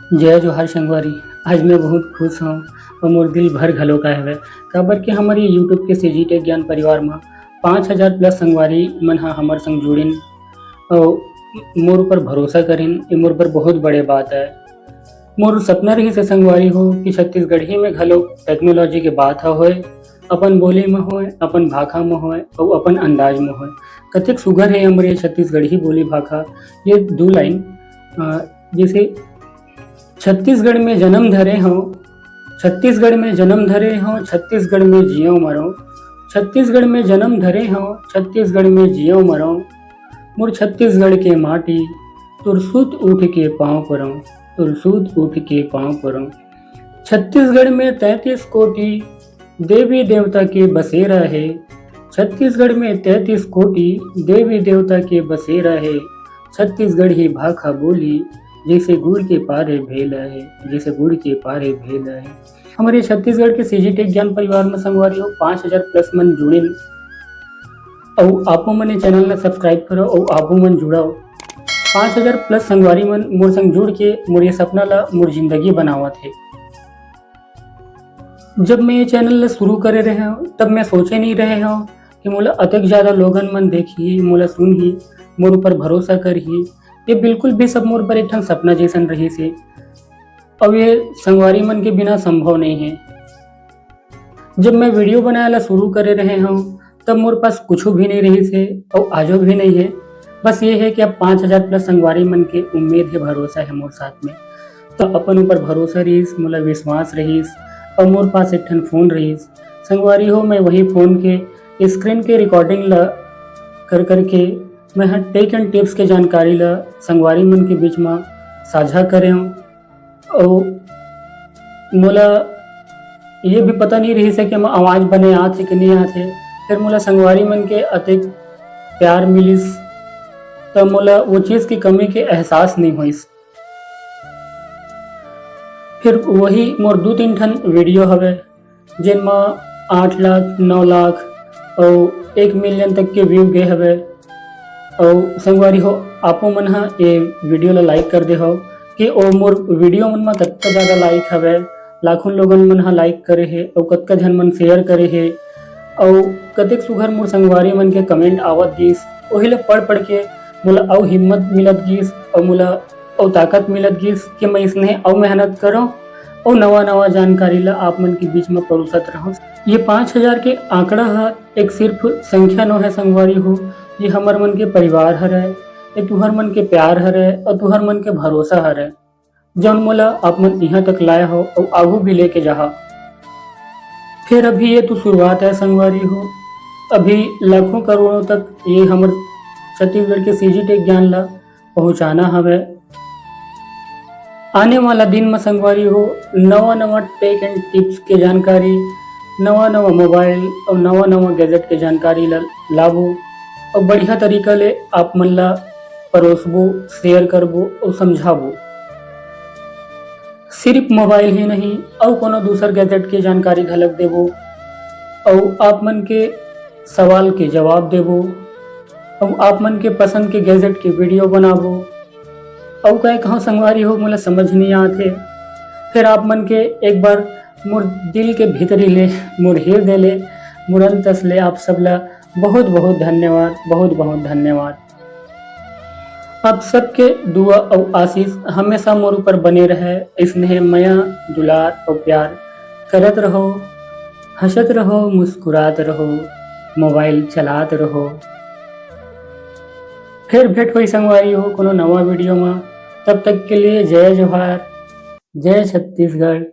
जय जोहार संगवारी। आज मैं बहुत खुश हूँ और मोर दिल भर घलो का हवे काबर के हमारे यूट्यूब के सीजी टेक ज्ञान परिवार में 5000 प्लस संगवारी मन हा हमर संग जुड़िन और मोर ऊपर भरोसा करिन। ये मोर पर बहुत बड़े बात है। मोर सपना रही से संगवारी हो कि छत्तीसगढ़ी में घलो टेक्नोलॉजी के बात ह होए, अपन बोली में होए, अपन भाषा में होए और अपन अंदाज में होए। कतेक सुघर है हमारे छत्तीसगढ़ी बोली भाषा। ये दो लाइन जैसे छत्तीसगढ़ में जन्म धरे हो, छत्तीसगढ़ में जन्म धरे हो, छत्तीसगढ़ में जियो मरो, छत्तीसगढ़ में जन्म धरे हो, छत्तीसगढ़ में जियो मरो, मोर छत्तीसगढ़ के माटी तुरसुत उठ के पाँव परो, तुरसुत उठ के पाँव परो। छत्तीसगढ़ में 33 कोटि देवी देवता के बसेरा है, छत्तीसगढ़ में 33 कोटि देवी देवता के बसेरा है। छत्तीसगढ़ ही भाखा बोली जैसे गुड़ के पारे भेला है, जैसे गुड़ के पारे भेला है। हमारे छत्तीसगढ़ के सीजी टेक ज्ञान परिवार में संगवारी हो 5000 प्लस मन जुड़िन और आपो मन चैनल ने सब्सक्राइब करो और आपो मन जुड़ाओ। 5000 प्लस संगवारी मन मोर संग जुड़ के मोर ये सपना ला मोर जिंदगी बनावा थे। जब मैं ये चैनल ला शुरू करे रहे हो तब मैं सोचे नहीं रहे हो कि मोला अतक ज्यादा लोगन मन देखी, मोला सुनही, मोर ऊपर भरोसा करही। ये बिल्कुल भी सब मोर पर एक ठन सपना जैसन रही से और ये संगवारी मन के बिना संभव नहीं है। जब मैं वीडियो बनाए ला शुरू करे रहे हूँ तब मोर पास कुछ भी नहीं रही से और आजो भी नहीं है। बस ये है कि अब 5000 प्लस संगवारी मन के उम्मीद है, भरोसा है मोर साथ में। तो अपन ऊपर भरोसा रहीस, मोला विश्वास रहीस और मोर पास एक ठन फोन रहीस। संगवारी हो मैं वही फोन के स्क्रीन के रिकॉर्डिंग ला कर करके मैं टेक एंड टिप्स के जानकारी ला संगवारी मन के बीच में साझा करे हूँ। और मोला ये भी पता नहीं रही से कि मैं आवाज़ बने आथे कि नहीं आथे। फिर मोला संगवारी मन के अतिक प्यार मिलिस तो मोला वो चीज़ की कमी के एहसास नहीं होइस। फिर वही मोर 2-3 ठन वीडियो हवे जिनमें 8 लाख 9 लाख और 1 मिलियन तक के व्यू गए हवे। और संगवारी हो आपो मन हा ये वीडियो ला लाइक कर दे हो कि ओ मोर वीडियो मन में कतका ज़्यादा लाइक हवे, लाखों लोगन मन हा लाइक करे है और कतका झन मन शेयर करे है और कतेक सुघर मोर संगवारी मन के कमेंट आवत गिस। वही ला पढ़ पढ़ के मोला और हिम्मत मिलत गिस और मोला और ताकत मिलत गिस कि मैं इसने और मेहनत करो और नवा नवा जानकारी ला आप मन के बीच में परोसत रहूँ। ये 5000 के आंकड़ा है एक सिर्फ संख्या नो है संगवारी हो। ये हमर मन के परिवार हरे, ये तुहर मन के प्यार हरे और तुहर मन के भरोसा हरे जौन मोला आप मन यहाँ तक लाया हो और आगू भी लेके जाहा। फिर अभी ये तो शुरुआत है संगवारी हो, अभी लाखों करोड़ों तक ये हमर छत्तीसगढ़ के सीजी टेक ज्ञान ला पहुँचाना हवे। आने वाला दिन में संगवारी हो नवा नवा टेक एंड टिप्स के जानकारी, नवा नवा मोबाइल और नवा नवा गैजेट के जानकारी लाबो और बढ़िया तरीका ले आप मन ला परोसबो, शेयर करबो और समझाबो। सिर्फ मोबाइल ही नहीं और कोनो दूसर गैजेट के जानकारी घलक देबो और आप मन के सवाल के जवाब देबो और आप मन के पसंद के गैजेट के वीडियो बनाबो। और कहे कहाँ संगवारी हो मोला समझ नहीं आते फिर आप मन के एक बार मोर दिल के भीतरी ले, मोर हृदय ले, मोर अंतस ले आप सब ला बहुत बहुत धन्यवाद, बहुत बहुत धन्यवाद। आप सबके दुआ और आशीष हमेशा मोर ऊपर बने रहे। स्नेह माया दुलार और प्यार करत रहो, हंसत रहो, मुस्कुरात रहो, मोबाइल चलात रहो। फिर भेंट हुई संगवारी हो कोनो नवा वीडियो में। तब तक के लिए जय जोहार, जय छत्तीसगढ़।